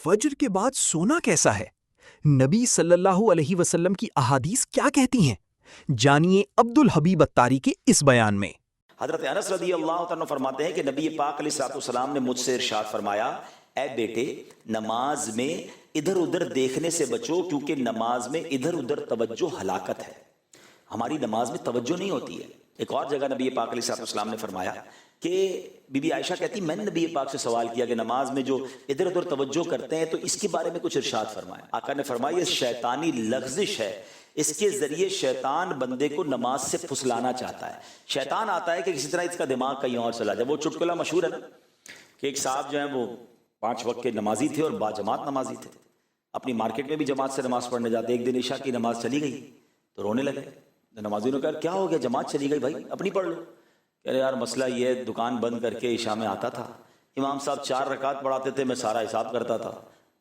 فجر کے بعد سونا کیسا ہے؟ نبی صلی اللہ علیہ وسلم کی احادیث کیا کہتی ہیں؟ جانیے عبد الحبیب اتاری کے اس بیان میں۔ حضرت انس رضی اللہ عنہ فرماتے ہیں کہ نبی پاک علیہ الصلوۃ والسلام نے مجھ سے ارشاد فرمایا، اے بیٹے، نماز میں ادھر ادھر دیکھنے سے بچو، کیونکہ نماز میں ادھر ادھر توجہ ہلاکت ہے۔ ہماری نماز میں توجہ نہیں ہوتی ہے۔ ایک اور جگہ نبی پاک علیہ الصلوۃ والسلام نے فرمایا کہ بی بی عائشہ کہتی میں نے نبی پاک سے سوال کیا کہ نماز میں جو ادھر ادھر توجہ کرتے ہیں تو اس کے بارے میں کچھ ارشاد فرمایا۔ آقا نے فرمایا یہ شیطانی لغزش ہے، اس کے ذریعے شیطان بندے کو نماز سے پھسلانا چاہتا ہے۔ شیطان آتا ہے کہ کسی طرح اس کا دماغ کہیں اور چلا جائے۔ وہ چٹکلا مشہور ہے نا کہ ایک صاحب جو ہیں وہ 5 وقت کے نمازی تھے اور با جماعت نمازی تھے، اپنی مارکیٹ میں بھی جماعت سے نماز پڑھنے جاتے۔ ایک دن عشاء کی نماز چلی گئی تو رونے لگے۔ نمازیوں نے کہا کیا ہو گیا، جماعت چلی گئی، بھائی اپنی پڑھ لو۔ کہہ رہے یار مسئلہ یہ ہے، دکان بند کر کے عشاء میں آتا تھا، امام صاحب 4 رکعت پڑھاتے تھے، میں سارا حساب کرتا تھا۔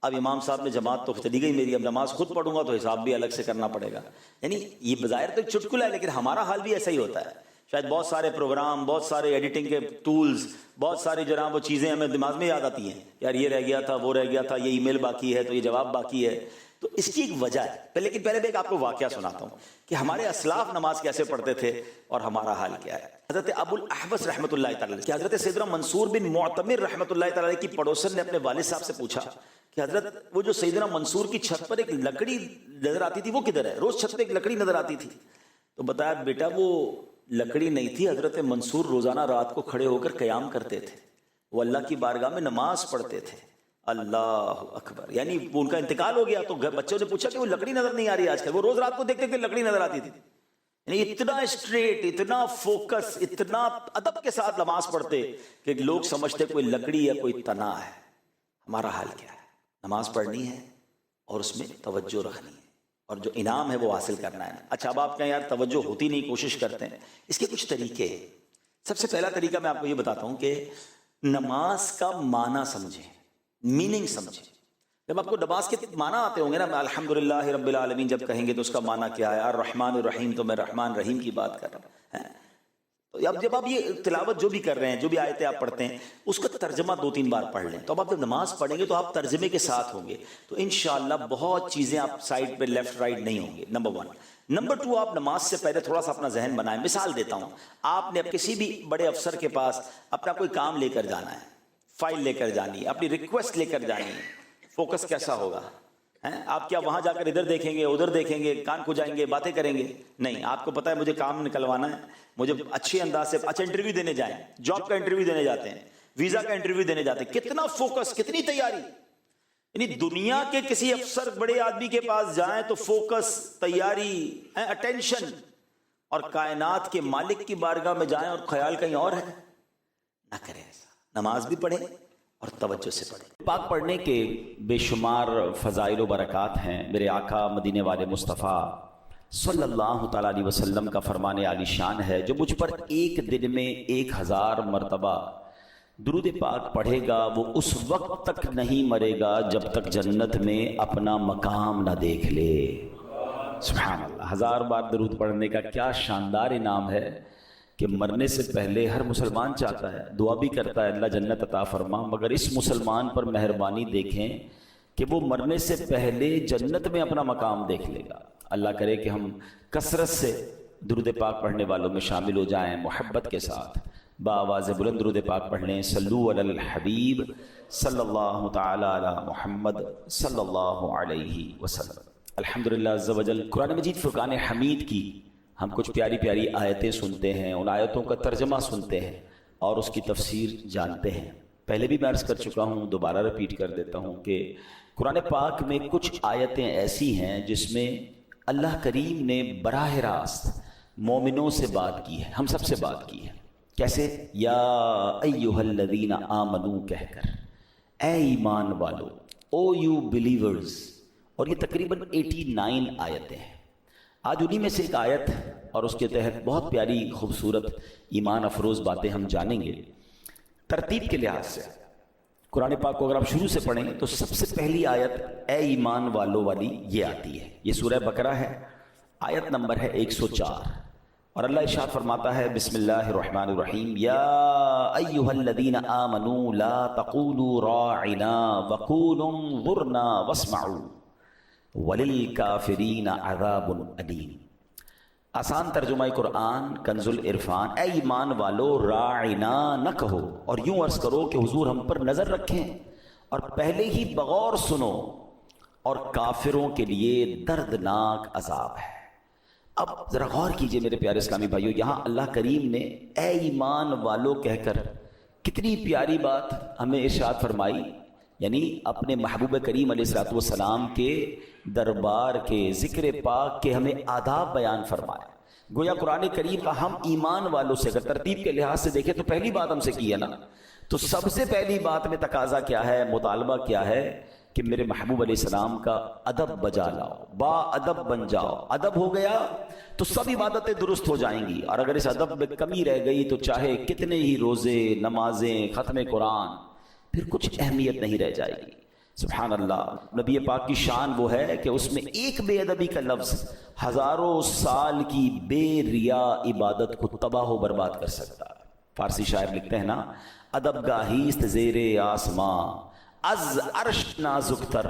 اب امام صاحب نے جماعت تو چلی گئی میری، اب نماز خود پڑھوں گا تو حساب بھی الگ سے کرنا پڑے گا۔ یعنی یہ بظاہر تو ایک چٹکلا ہے، لیکن ہمارا حال بھی ایسا ہی ہوتا ہے۔ شاید بہت سارے پروگرام، بہت سارے ایڈیٹنگ کے ٹولز، بہت ساری جناب وہ چیزیں ہمیں دماغ میں یاد آتی ہیں، یار یہ رہ گیا تھا، وہ رہ گیا تھا، یہ ای میل باقی ہے تو یہ جواب باقی ہے۔ تو اس کی ایک وجہ ہے، لیکن پہلے میں ایک آپ کو واقعہ سناتا ہوں کہ ہمارے اسلاف نماز کیسے پڑھتے تھے اور ہمارا حال کیا ہے۔ حضرت ابو الاحوص رحمۃ اللہ تعالی کہ حضرت سیدنا منصور بن معتمر رحمۃ اللہ تعالی کی پڑوسن نے اپنے والد صاحب سے پوچھا کہ حضرت وہ جو سیدنا منصور کی چھت پر ایک لکڑی نظر آتی تھی وہ کدھر ہے؟ روز چھت پہ ایک لکڑی نظر آتی تھی۔ تو بتایا بیٹا وہ لکڑی نہیں تھی، حضرت منصور روزانہ رات کو کھڑے ہو کر قیام کرتے تھے، وہ اللہ کی بارگاہ میں نماز پڑھتے تھے۔ اللہ اکبر، یعنی وہ ان کا انتقال ہو گیا تو بچوں نے پوچھا کہ وہ لکڑی نظر نہیں آ رہی آج کل، وہ روز رات کو دیکھتے تھے لکڑی نظر آتی تھی۔ یعنی اتنا اسٹریٹ، اتنا فوکس، اتنا ادب کے ساتھ نماز پڑھتے کہ لوگ سمجھتے کوئی لکڑی یا کوئی تنا ہے۔ ہمارا حال کیا ہے؟ نماز پڑھنی ہے اور اس میں توجہ رکھنی ہے اور جو انعام ہے وہ حاصل کرنا ہے۔ اچھا اب آپ کہیں یار توجہ ہوتی نہیں، کوشش کرتے ہیں، اس کے کچھ طریقے ہیں۔ سب سے پہلا طریقہ میں آپ کو یہ بتاتا ہوں کہ نماز کا معنی سمجھیں، میننگ سمجھیں۔ جب آپ کو نماز کے معنی آتے ہوں گے نا، الحمدللہ رب العالمین جب کہیں گے تو اس کا معنی کیا ہے، الرحمن الرحیم، تو میں رحمان رحیم کی بات کر رہا ہوں۔ تو اب جب آپ یہ تلاوت جو بھی کر رہے ہیں، جو بھی آیتیں آپ پڑھتے ہیں، اس کا ترجمہ 2-3 بار پڑھ لیں۔ تو اب آپ جب نماز پڑھیں گے تو آپ ترجمے کے ساتھ ہوں گے، تو انشاءاللہ بہت چیزیں آپ سائڈ پہ لیفٹ رائٹ نہیں ہوں گے۔ نمبر 1۔ نمبر 2، آپ نماز سے پہلے تھوڑا سا اپنا ذہن بنائیں۔ مثال دیتا ہوں، آپ نے کسی بھی بڑے افسر کے پاس اپنا کوئی کام لے کر جانا ہے، فائل لے کر جانی ہے، اپنی ریکویسٹ لے کر جانی ہے، فوکس کیسا ہوگا؟ آپ کیا وہاں جا کر ادھر دیکھیں گے، ادھر دیکھیں گے، کان کھجائیں گے، باتیں کریں گے؟ نہیں، آپ کو پتا ہے مجھے کام نکلوانا ہے، مجھے اچھے انداز سے، اچھا انٹرویو دینے جائیں، جاب کا انٹرویو دینے جاتے ہیں، ویزا کا انٹرویو دینے جاتے ہیں، کتنا فوکس، کتنی تیاری۔ یعنی دنیا کے کسی افسر بڑے آدمی کے پاس جائیں تو فوکس، تیاری، اٹینشن، اور کائنات کے مالک کی بارگاہ میں جائیں اور خیال کہیں اور ہے، نہ کریں ایسا۔ نماز بھی پڑھیں اور توجہ سے پڑھیں۔ پاک پڑھنے کے بے شمار فضائل و برکات ہیں۔ میرے آقا مدینے والے مصطفیٰ صلی اللہ تعالیٰ علیہ وسلم کا فرمان عالی شان ہے، جو مجھ پر ایک دن میں 1000 مرتبہ درود پاک پڑھے گا وہ اس وقت تک نہیں مرے گا جب تک جنت میں اپنا مقام نہ دیکھ لے۔ سبحان اللہ، 1000 بار درود پڑھنے کا کیا شاندار انعام ہے کہ مرنے سے پہلے ہر مسلمان چاہتا ہے، دعا بھی کرتا ہے اللہ جنت عطا فرما، مگر اس مسلمان پر مہربانی دیکھیں کہ وہ مرنے سے پہلے جنت میں اپنا مقام دیکھ لے گا۔ اللہ کرے کہ ہم کثرت سے درود پاک پڑھنے والوں میں شامل ہو جائیں، محبت کے ساتھ بآواز بلند درود پاک پڑھ لیں۔ صلو علی الحبیب صلی اللہ تعالی علی محمد صلی اللہ علیہ وسلم۔ الحمدللہ عز و جل، قرآن مجید فرقان حمید کی ہم کچھ پیاری پیاری آیتیں سنتے ہیں، ان آیتوں کا ترجمہ سنتے ہیں اور اس کی تفسیر جانتے ہیں۔ پہلے بھی میں عرض کر چکا ہوں، دوبارہ ریپیٹ کر دیتا ہوں کہ قرآن پاک میں کچھ آیتیں ایسی ہیں جس میں اللہ کریم نے براہ راست مومنوں سے بات کی ہے، ہم سب سے بات کی ہے۔ کیسے؟ یا ایہا الذین آمنو کہہ کر، اے ایمان والو، او یو بلیورز، اور یہ تقریباً 89 آیتیں ہیں۔ آج انہی میں سے ایک آیت اور اس کے تحت بہت پیاری خوبصورت ایمان افروز باتیں ہم جانیں گے۔ ترتیب کے لحاظ سے قرآن پاک کو اگر آپ شروع سے پڑھیں تو سب سے پہلی آیت اے ایمان والو والی یہ آتی ہے۔ یہ سورہ بقرہ ہے، آیت نمبر ہے 104، اور اللہ ارشاد فرماتا ہے بسم اللہ الرحمن الرحیم یا ایھا الذین آمنوا لا تقولوا راعنا وقولوا انظرنا واسمعوا وللکافرین عذاب علیم۔ آسان ترجمہ قرآن کنز العرفان، اے ایمان والو راعنا نہ کہو اور یوں عرض کرو کہ حضور ہم پر نظر رکھیں اور پہلے ہی بغور سنو، اور کافروں کے لیے دردناک عذاب ہے۔ اب ذرا غور کیجئے میرے پیارے اسلامی بھائیو، یہاں اللہ کریم نے اے ایمان والو کہہ کر کتنی پیاری بات ہمیں ارشاد فرمائی، یعنی اپنے محبوب کریم علیہ الصلوۃ والسلام کے دربار کے ذکر پاک کے ہمیں آداب بیان فرمایا۔ گویا قرآن کریم کا ہم ایمان والوں سے اگر ترتیب کے لحاظ سے دیکھیں تو پہلی بات ہم سے کی ہے نا، تو سب سے پہلی بات میں تقاضا کیا ہے، مطالبہ کیا ہے کہ میرے محبوب علیہ السلام کا ادب بجا لاؤ، با ادب بن جاؤ۔ ادب ہو گیا تو سب عبادتیں درست ہو جائیں گی، اور اگر اس ادب میں کمی رہ گئی تو چاہے کتنے ہی روزے، نمازیں، ختم قرآن، پھر کچھ اہمیت نہیں رہ جائے گی۔ سبحان اللہ، نبی پاک کی شان وہ ہے کہ اس میں ایک بے ادبی کا لفظ ہزاروں سال کی بے ریا عبادت کو تباہ و برباد کر سکتا ہے۔ فارسی شاعر لکھتے ہیں نا، ادب گاہیست زیر آسماں از عرش نازک تر،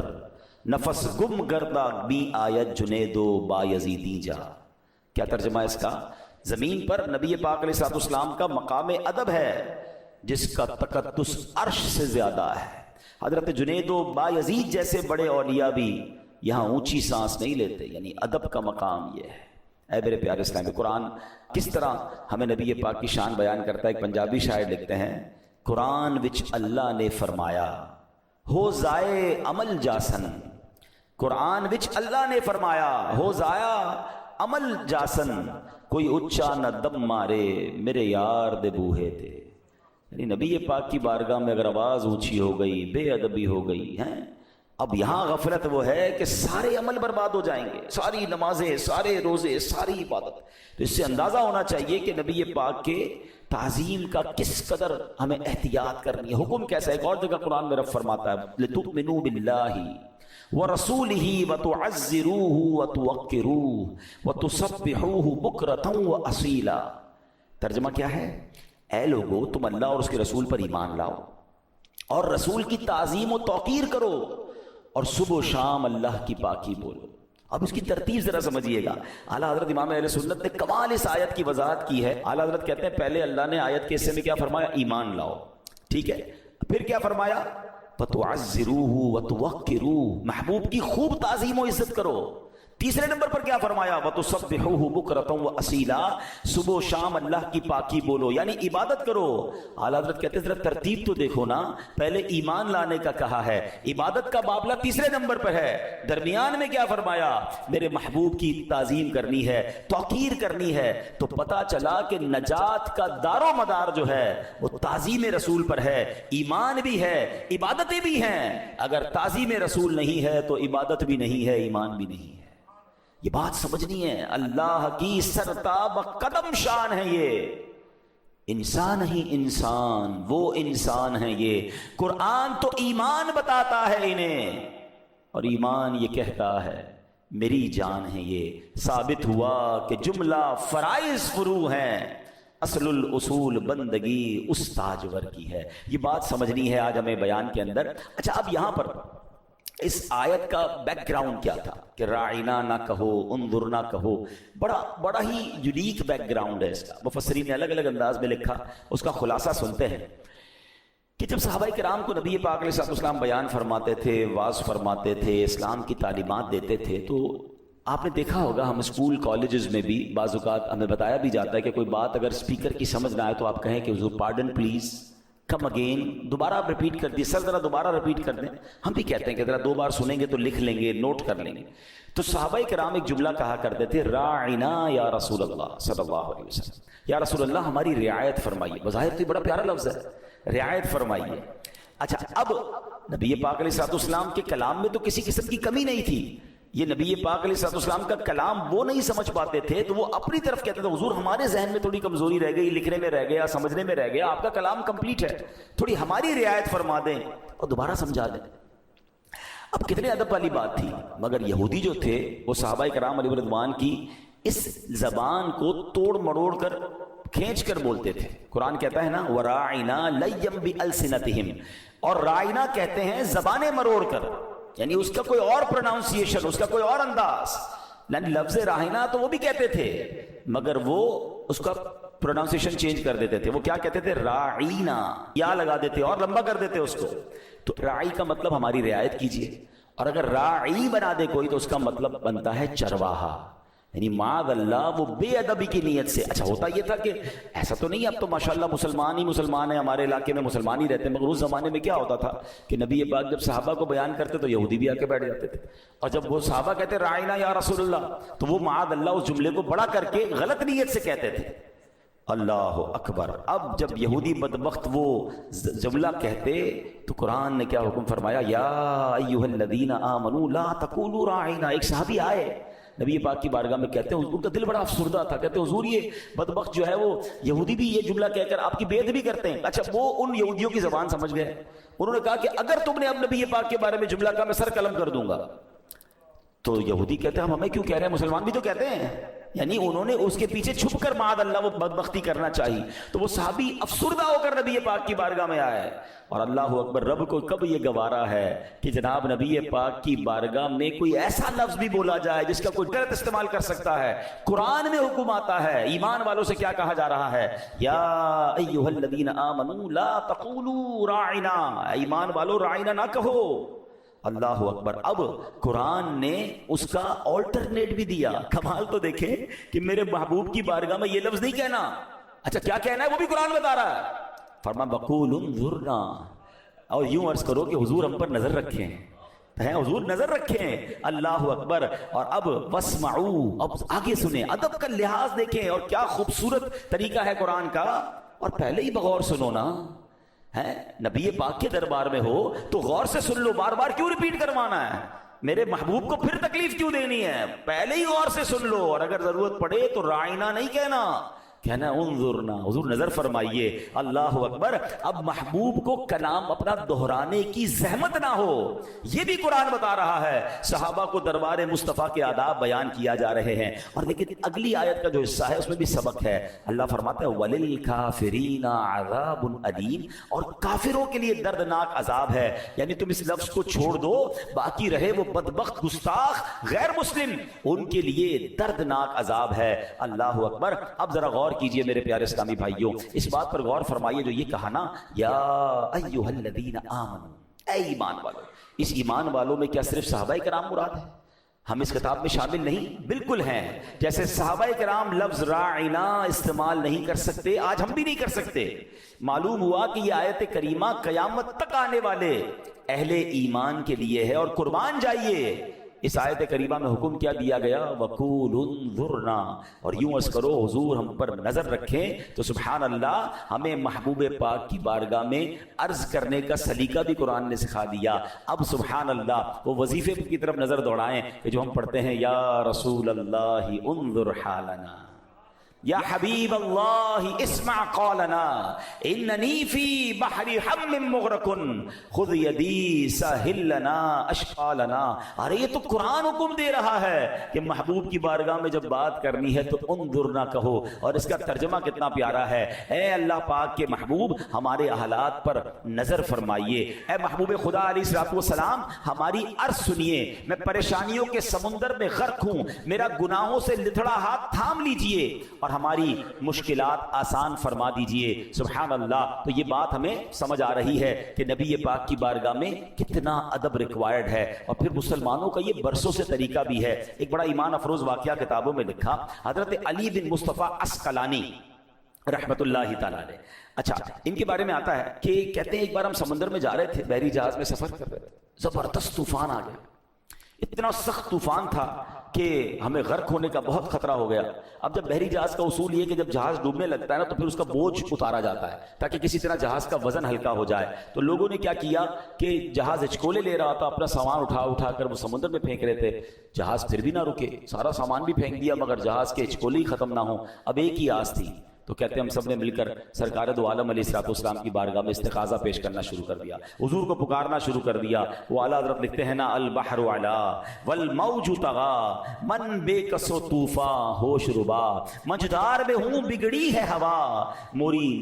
نفس گم گردہ بی آیت جنید و بایزیدی جا۔ کیا ترجمہ ہے اس کا؟ زمین پر نبی پاک علیہ الصلوۃ والسلام کا مقام ادب ہے جس کا تقدس عرش سے زیادہ ہے۔ حضرت جنید و بایزید جیسے بڑے اولیاء بھی یہاں اونچی سانس نہیں لیتے، یعنی ادب کا مقام یہ ہے۔ اے میرے پیارے اسلامی، قرآن کس طرح ہمیں نبی پاک کی شان بیان کرتا ہے۔ ایک پنجابی شاعر لکھتے ہیں، قرآن وچ اللہ نے فرمایا ہو ضائع عمل جاسن، قرآن وچ اللہ نے فرمایا ہو ضائع عمل جاسن، کوئی اچا نہ دم مارے میرے یار دے بوہے تے۔ یعنی نبی پاک کی بارگاہ میں اگر آواز اونچی ہو گئی، بے ادبی ہو گئی ہے، اب یہاں غفلت وہ ہے کہ سارے عمل برباد ہو جائیں گے، ساری نمازیں، سارے روزے، ساری عبادت۔ تو اس سے اندازہ ہونا چاہیے کہ نبی پاک کے تعظیم کا کس قدر ہمیں احتیاط کرنی ہے۔ حکم کیسا ہے؟ ایک اور جگہ قرآن میں رب فرماتا ہے لِتُؤْمِنُوا بِاللَّهِ وَرَسُولِهِ وَتُعَزِّرُوهُ وَتُوَقِّرُوهُ وَتُسَبِّحُوهُ بُكْرَةً وَأَصِيلًا۔ ترجمہ کیا ہے؟ اے لوگو، تم اللہ اور اس کے رسول پر ایمان لاؤ اور رسول کی تعظیم و توقیر کرو اور صبح و شام اللہ کی پاکی بولو۔ اب اس کی ترتیب ذرا سمجھیے گا۔ اعلیٰ حضرت امام اہل سنت نے کمال اس آیت کی وضاحت کی ہے۔ اعلیٰ حضرت کہتے ہیں پہلے اللہ نے آیت کے حصے میں کیا فرمایا؟ ایمان لاؤ، ٹھیک ہے۔ پھر کیا فرمایا؟ وَتُعَزِّرُوهُ وَتُوَقِّرُوهُ، محبوب کی خوب تعظیم و عزت کرو۔ تیسرے نمبر پر کیا فرمایا؟ وَتُسَبِّحُوهُ بُكْرَةً وَأَصِيلًا، صبح و شام اللہ کی پاکی بولو، یعنی عبادت کرو۔ اعلیٰ حضرت کہتے ہیں ذرا ترتیب تو دیکھو نا، پہلے ایمان لانے کا کہا ہے، عبادت کا معاملہ تیسرے نمبر پر ہے، درمیان میں کیا فرمایا؟ میرے محبوب کی تعظیم کرنی ہے، توقیر کرنی ہے۔ تو پتہ چلا کہ نجات کا دار و مدار جو ہے وہ تعظیم رسول پر ہے، ایمان بھی ہے، عبادتیں بھی ہیں۔ اگر تعظیم رسول نہیں ہے تو عبادت بھی نہیں ہے، ایمان بھی نہیں ہے۔ یہ بات سمجھنی ہے، اللہ کی سرتاب قدم شان ہے یہ۔ انسان ہی انسان، وہ انسان ہے یہ۔ قرآن تو ایمان بتاتا ہے انہیں، اور ایمان یہ کہتا ہے میری جان ہے یہ۔ ثابت ہوا کہ جملہ فرائض فروع ہیں، اصل الاصول بندگی اس تاجور کی ہے۔ یہ بات سمجھنی ہے آج ہمیں بیان کے اندر۔ اچھا، اب یہاں پر اس آیت کا بیک گراؤنڈ کیا تھا کہ راعنا نہ کہو، انظر نہ کہو؟ بڑا ہی یونیک بیک گراؤنڈ ہے اس کا۔ مفسرین نے الگ الگ انداز میں لکھا، اس کا خلاصہ سنتے ہیں کہ جب صحابہ کرام کو نبی پاک علیہ السلام بیان فرماتے تھے، واعظ فرماتے تھے، اسلام کی تعلیمات دیتے تھے، تو آپ نے دیکھا ہوگا ہم اسکول کالجز میں بھی بعض اوقات ہمیں بتایا بھی جاتا ہے کہ کوئی بات اگر اسپیکر کی سمجھ نہ آئے تو آپ کہیں کہ حضور پارڈن پلیز، کم اگین، دوبارہ آپ ریپیٹ کر دیے، سر ذرا دوبارہ ریپیٹ کر دیں۔ ہم بھی کہتے ہیں کہ ذرا دو بار سنیں گے تو لکھ لیں گے، نوٹ کر لیں گے۔ تو صحابہ کرام ایک جملہ کہا کرتے تھے، راعنا یا رسول اللہ صلی اللہ علیہ وسلم، یا رسول اللہ ہماری رعایت فرمائیے۔ بظاہر تو یہ بڑا پیارا لفظ ہے، رعایت فرمائیے۔ اچھا، اب نبی پاک علیہ السلام کے کلام میں تو کسی قسم کی کمی نہیں تھی، یہ نبی پاک علیہ السلام کا کلام وہ نہیں سمجھ پاتے تھے تو وہ اپنی طرف کہتے تھے حضور ہمارے ذہن میں تھوڑی کمزوری رہ گئی، لکھنے میں رہ گیا، سمجھنے میں رہ گیا، آپ کا کلام کمپلیٹ ہے، تھوڑی ہماری رعایت فرما دیں اور دوبارہ سمجھا دیں۔ اب کتنے ادب والی بات تھی، مگر یہودی جو تھے وہ صحابہ کرام علیہ رضوان کی اس زبان کو توڑ مڑوڑ کر کھینچ کر بولتے تھے. قرآن کہتا ہے نا وَرَاعِنَا لَيَّمْ بِأَلْسِنَتِهِمْ, اور رائنا کہتے ہیں زبانیں مروڑ کر, یعنی اس کا کوئی اور پروناؤنسیشن, اس کا کوئی اور انداز. لفظ رائنا تو وہ بھی کہتے تھے مگر وہ اس کا پروناؤنسیشن چینج کر دیتے تھے. وہ کیا کہتے تھے؟ راعینا, یا لگا دیتے اور لمبا کر دیتے اس کو. تو راعی کا مطلب ہماری رعایت کیجئے, اور اگر راعی بنا دے کوئی تو اس کا مطلب بنتا ہے چرواہا, یعنی معاذ اللہ وہ بے ادبی کی نیت سے. اچھا ہوتا یہ تھا کہ ایسا تو نہیں, اب تو ماشاءاللہ مسلمان ہی مسلمان ہیں, ہمارے علاقے میں مسلمان ہی رہتے ہیں, مگر اس زمانے میں کیا ہوتا تھا کہ نبی پاک جب صحابہ کو بیان کرتے تو یہودی بھی آ کے بیٹھ جاتے تھے, اور جب وہ صحابہ کہتے رائنا یا رسول اللہ تو وہ معاذ اللہ اس جملے کو بڑا کر کے غلط نیت سے کہتے تھے. اللہ اکبر. اب جب یہودی بدبخت وہ جملہ کہتے تو قرآن نے کیا حکم فرمایا؟ یا ایھا الذین آمنوا لا تقولوا راعینا. ایک صحابی آئے نبی پاک کی بارگاہ میں, کہتے ہیں ان کا دل بڑا افسردہ تھا, کہتے ہیں حضور یہ بدبخت جو ہے وہ یہودی بھی یہ جملہ کہہ کر آپ کی بے ادبی کرتے ہیں. اچھا وہ ان یہودیوں کی زبان سمجھ گئے, انہوں نے کہا کہ اگر تم نے اب نبی پاک کے بارے میں جملہ کہا میں سر قلم کر دوں گا. تو یہودی کہتے ہیں ہم ہمیں کیوں کہہ رہے ہیں, مسلمان بھی تو کہتے ہیں. یعنی انہوں نے اس کے پیچھے چھپ کر معاذ اللہ وہ بدبختی کرنا چاہیے. تو وہ صحابی افسردہ ہو کر نبی پاک کی بارگاہ میں آئے, اور اللہ اکبر, رب کو کب یہ گوارا ہے کہ جناب نبی پاک کی بارگاہ میں کوئی ایسا لفظ بھی بولا جائے جس کا کوئی غلط استعمال کر سکتا ہے. قرآن میں حکم آتا ہے, ایمان والوں سے کیا کہا جا رہا ہے؟ یا ایھا الذین آمنوا لا تقولوا راعنا, ایمان والو رائنا نہ کہو. اللہ اکبر. اب قرآن نے اس کا آلٹرنیٹ بھی دیا. کمال تو دیکھیں کہ میرے محبوب کی بارگاہ میں یہ لفظ نہیں کہنا. اچھا کیا کہنا ہے وہ بھی قرآن بتا رہا ہے. فرما بقول انظرنا, اور یوں عرض کرو کہ حضور ہم پر نظر رکھیں, حضور نظر رکھیں. اللہ اکبر. اور اب واسمعوا, اب آگے سنیں, ادب کا لحاظ دیکھیں, اور کیا خوبصورت طریقہ ہے قرآن کا. اور پہلے ہی بغور سنو نا, نبی پاک کے دربار میں ہو تو غور سے سن لو, بار بار کیوں ریپیٹ کروانا ہے؟ میرے محبوب کو پھر تکلیف کیوں دینی ہے؟ پہلے ہی غور سے سن لو, اور اگر ضرورت پڑے تو رائنا نہیں کہنا, کہنا انظرنا, حضور نظر فرمائیے. اللہ اکبر. اب محبوب کو کلام اپنا دہرانے کی زحمت نہ ہو, یہ بھی قرآن بتا رہا ہے. صحابہ کو دربار مصطفیٰ کے آداب بیان کیا جا رہے ہیں. اور لیکن اگلی آیت کا جو حصہ ہے اس میں بھی سبق ہے. اللہ فرماتا ہے وَلِلْكَافِرِينَ عَذَابٌ أَلِيمٌ, اور کافروں کے لیے دردناک عذاب ہے. یعنی تم اس لفظ کو چھوڑ دو, باقی رہے وہ بدبخت گستاخ غیر مسلم, ان کے لیے دردناک عذاب ہے. اللہ اکبر. اب ذرا غور کیجئے میرے پیارے اسلامی بھائیوں, اس بات پر غور فرمائیے جو یہ کہا نا یا ایھا الذین آمنوا, اے ایمان والو. اس ایمان والوں میں کیا صرف صحابہ کرام مراد ہے؟ ہم اس کتاب میں شامل نہیں؟ بالکل ہیں. جیسے صحابہ کرام لفظ راعنا استعمال نہیں کر سکتے, آج ہم بھی نہیں کر سکتے. معلوم ہوا کہ یہ آیت کریمہ قیامت تک آنے والے اہل ایمان کے لیے ہے. اور قربان جائیے, اس آیت کریمہ میں حکم کیا دیا گیا؟ وَقُولُ انظُرْنَا, اور یوں عرض کرو حضور ہم پر نظر رکھیں. تو سبحان اللہ, ہمیں محبوب پاک کی بارگاہ میں عرض کرنے کا سلیقہ بھی قرآن نے سکھا دیا. اب سبحان اللہ وہ وظیفے کی طرف نظر دوڑائیں کہ جو ہم پڑھتے ہیں, یا رسول اللہ انظر حالنا, یا حبیب اللہ اسمع قولنا, اننی فی بحر ہم مغرق خذ یدی سہل لنا اشقالنا. ارے یہ تو قرآن حکم دے رہا ہے کہ محبوب کی بارگاہ میں جب بات کرنی ہے تو انظر نہ کہو. اور اس کا ترجمہ کتنا پیارا ہے, اے اللہ پاک کے محبوب ہمارے حالات پر نظر فرمائیے. اے محبوب خدا علیہ الصلوۃ والسلام ہماری عرض سنیے, میں پریشانیوں کے سمندر میں غرق ہوں, میرا گناہوں سے لتھڑا ہاتھ تھام لیجئے اور ہماری مشکلات آسان فرما دیجئے. سبحان اللہ. تو یہ بات ہمیں سمجھ آ رہی ہے کہ نبی پاک کی بارگاہ میں کتنا ادب ریکوائرڈ ہے. اور پھر مسلمانوں کا یہ برسوں سے طریقہ بھی ہے. ایک بڑا ایمان افروز واقعہ کتابوں میں لکھا حضرت علی بن مصطفیٰ عسقلانی رحمت اللہ تعالیٰ علیہ. اچھا ان کے بارے میں آتا ہے کہ کہتے ہیں ایک بار ہم سمندر میں جا رہے تھے, بحری جہاز میں سفر کر رہے تھے, زبردست طوفان آ گیا. اتنا سخت طوفان تھا کہ ہمیں غرق ہونے کا بہت خطرہ ہو گیا. اب جب بحری جہاز کا اصول یہ کہ جب جہاز ڈوبنے لگتا ہے نا تو پھر اس کا بوجھ اتارا جاتا ہے تاکہ کسی طرح جہاز کا وزن ہلکا ہو جائے. تو لوگوں نے کیا کیا کہ جہاز ہچکولے لے رہا تھا, اپنا سامان اٹھا کر وہ سمندر میں پھینک رہے تھے. جہاز پھر بھی نہ رکے, سارا سامان بھی پھینک دیا مگر جہاز کے ہچکولے ہی ختم نہ ہوں. اب ایک ہی آس تھی تو کہتے ہیں ہم سب نے مل کر سرکار دو عالم علیہ الصلوۃ والسلام کی بارگاہ میں استغاثہ پیش کرنا شروع کر دیا، حضور کو پکارنا شروع کر دیا۔ وہ اعلیٰ حضرت لکھتے ہیں نا، البحر علا والموج طغا من بے کس و طوفاں ہوش ربا، مجدار میں ہوں بگڑی ہے ہوا موری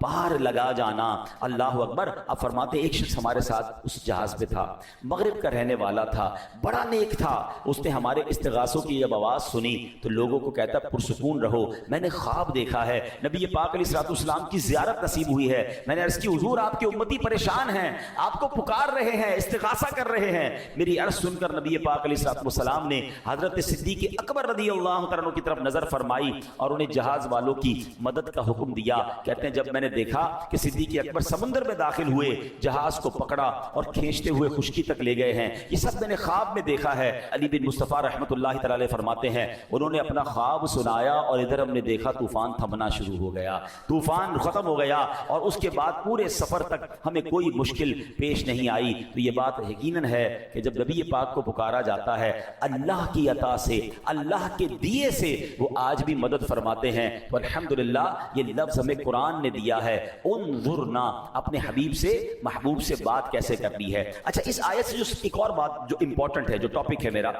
پار لگا جانا۔ اللہ اکبر۔ اب فرماتے ایک شخص ہمارے ساتھ اس جہاز پہ تھا، مغرب کا رہنے والا تھا، بڑا نیک تھا۔ اس نے ہمارے استغاثوں کی جب آواز سنی تو لوگوں کو کہتا پرسکون رہو، میں نے خواب دیکھا ہے، نبی پاک علیہ الصلوۃ والسلام کی زیارت نصیب ہوئی ہے۔ میں نے عرض کی حضور آپ کے امتی پریشان ہیں، آپ کو پکار رہے ہیں، استغاثہ کر رہے ہیں۔ میری عرض سن کر نبی پاک علیہ الصلوۃ والسلام نے حضرت صدیق اکبر رضی اللہ تعالیٰ عنہ کی طرف نظر فرمائی اور انہیں جہاز والوں کی مدد کا حکم دیا۔ کہتے ہیں جب میں نے دیکھا کہ صدیق اکبر سمندر میں داخل ہوئے، جہاز کو پکڑا اور کھینچتے ہوئے خشکی تک لے گئے ہیں، یہ سب میں نے خواب میں دیکھا ہے۔ علی بن مصطفیٰ رحمۃ اللہ تعالی فرماتے ہیں انہوں نے اپنا خواب سنایا اور ادھر ہم نے دیکھا طوفان تھمنا شروع ہو گیا، طوفان ختم ہو گیا اور اس کے بعد پورے سفر تک ہمیں کوئی مشکل پیش نہیں آئی۔ تو یہ بات یقیناً ہے کہ جب نبی پاک کو پکارا جاتا ہے اللہ کی عطا سے، اللہ کے دیے سے، وہ آج بھی مدد فرماتے ہیں۔ تو الحمدللہ یہ لفظ ہمیں قرآن نے دیا ہے، انظرنا، اپنے حبیب سے، محبوب سے بات کیسے کرنی ہے۔ اچھا اس آیت سے جو ایک اور بات جو امپورٹنٹ ہے، جو ٹاپک ہے میرا،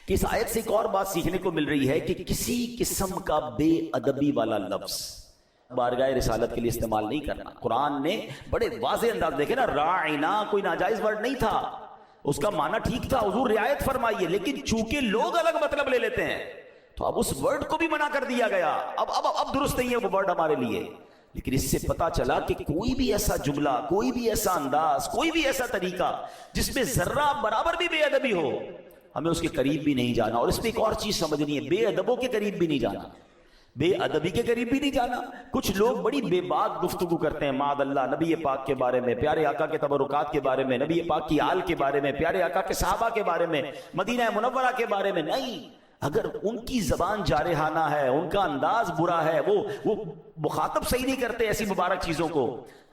کہ اس آیت سے ایک اور بات سیکھنے کو مل رہی ہے کہ کسی قسم کا بے ادبی والا لفظ بارگاہ رسالت کے لیے استعمال نہیں کرنا۔ قرآن نے بڑے واضح انداز، دیکھے نا، راعنا کوئی ناجائز ورڈ نہیں تھا، اس کا معنی ٹھیک تھا، حضور رعایت فرمائیے، لیکن چونکہ لوگ الگ مطلب لے لیتے ہیں تو اب اس ورڈ کو بھی منع کر دیا گیا۔ اب درست نہیں ہے وہ ورڈ ہمارے لیے۔ لیکن اس سے پتا چلا کہ کوئی بھی ایسا جملہ، کوئی بھی ایسا انداز، کوئی بھی ایسا طریقہ جس میں ذرہ برابر بھی بے ادبی ہو، ہمیں اس کے قریب بھی نہیں جانا۔ اور اس میں ایک اور چیز سمجھنی ہے، بے ادبوں کے قریب بھی نہیں جانا، بے ادبی کے قریب بھی نہیں جانا۔ کچھ لوگ بڑی بے باک گفتگو کرتے ہیں معاذ اللہ نبی پاک کے بارے میں، پیارے آقا کے تبرکات کے بارے میں، نبی پاک کی آل کے بارے میں، پیارے آقا کے صحابہ کے بارے میں، مدینہ منورہ کے بارے میں۔ نہیں، اگر ان کی زبان جارحانہ ہے، ان کا انداز برا ہے، وہ مخاطب صحیح نہیں کرتے ایسی مبارک چیزوں کو،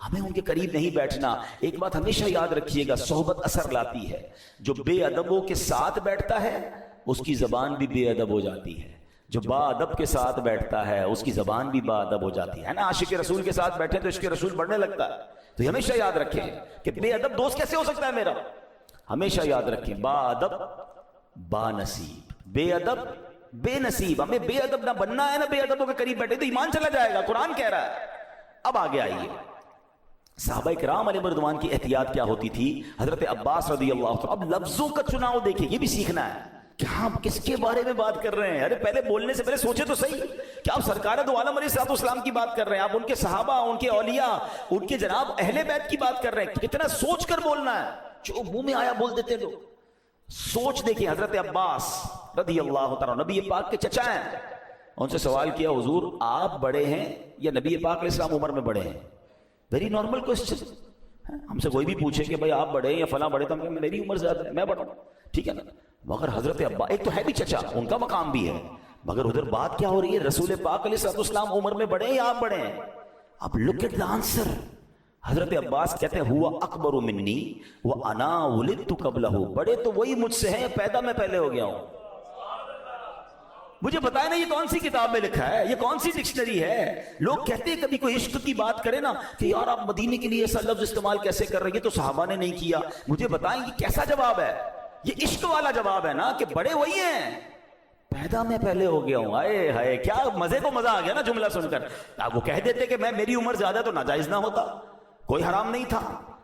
ہمیں ان کے قریب نہیں بیٹھنا۔ ایک بات ہمیشہ یاد رکھیے گا، صحبت اثر لاتی ہے۔ جو بے ادبوں کے ساتھ بیٹھتا ہے اس کی زبان بھی بے ادب ہو جاتی ہے، جو با ادب کے ساتھ بیٹھتا ہے اس کی زبان بھی با ادب ہو جاتی ہے نا۔ عاشق رسول کے ساتھ بیٹھے تو عشق رسول بڑھنے لگتا ہے۔ تو یہ ہمیشہ یاد رکھیں کہ بے ادب دوست کیسے ہو سکتا ہے میرا، ہمیشہ یاد رکھیں با ادب با نصیب، بے ادب بے نصیب۔ ہمیں بے ادب نہ بننا ہے، نہ بے ادبوں کے قریب بیٹھے تو ایمان چلا جائے گا، قرآن کہہ رہا ہے۔ اب آگے آئیے، صحابہ کرام علیہ رضوان کی احتیاط کیا ہوتی تھی۔ حضرت عباس رضی اللہ عنہ، اب لفظوں کا چناؤ دیکھیں، یہ بھی سیکھنا ہے کہ ہم کس کے بارے میں بات کر رہے ہیں۔ ارے پہلے بولنے سے پہلے سوچے تو صحیح کہ آپ سرکار دو عالم علیہ الصلوۃ والسلام کی بات کر رہے ہیں، آپ ان کے صحابہ، ان کے اولیاء، ان کے جناب اہل بیت کی بات کر رہے ہیں، کتنا سوچ کر بولنا ہے۔ جو منہ میں آیا بول دیتے لوگ، سوچ دیکھیں۔ حضرت عباس رضی اللہ تعالیٰ نبی پاک کے چچا ہیں، ان سے سوال کیا حضور آپ بڑے ہیں یا نبی پاک علیہ السلام عمر میں بڑے ہیں؟ Very normal question. ہم سے کوئی بھی پوچھے کہ بھائی آپ بڑے ہیں یا فلاں بڑے، تو ہم کہیں میری عمر زیادہ ہے، میں بڑا ہوں، ٹھیک ہے نا۔ مگر حضرت عباس ایک تو ہے بھی چچا، ان کا مقام بھی ہے، مگر ادھر بات کیا ہو رہی ہے، رسول پاک علیہ السلام عمر میں بڑے ہیں یا آپ بڑے ہیں؟ اب لک ایٹ دا آنسر۔ حضرت عباس کہتے ہیں ہوا اکبر منی وانا ولدت قبلہ، بڑے تو وہی مجھ سے ہیں، پیدا میں پہلے ہو گیا ہوں۔ مجھے بتائیں نا یہ کون سی کتاب میں لکھا ہے، یہ کون سی ڈکشنری ہے؟ لوگ کہتے ہیں کبھی کوئی عشق کی بات کرے نا کہ یار آپ مدینے کے لیے ایسا لفظ استعمال کیسے کر رہے ہیں، یہ تو صحابہ نے نہیں کیا۔ مجھے بتائیں یہ کیسا جواب ہے؟ یہ عشق والا جواب ہے نا کہ بڑے وہی ہیں، پیدا میں پہلے ہو گیا ہوں۔ آئے ہائے کیا مزے کو مزہ آ گیا نا جملہ سن کر۔ وہ کہہ دیتے کہ میری عمر زیادہ تو ناجائز نہ ہوتا، کوئی حرام نہیں تھا۔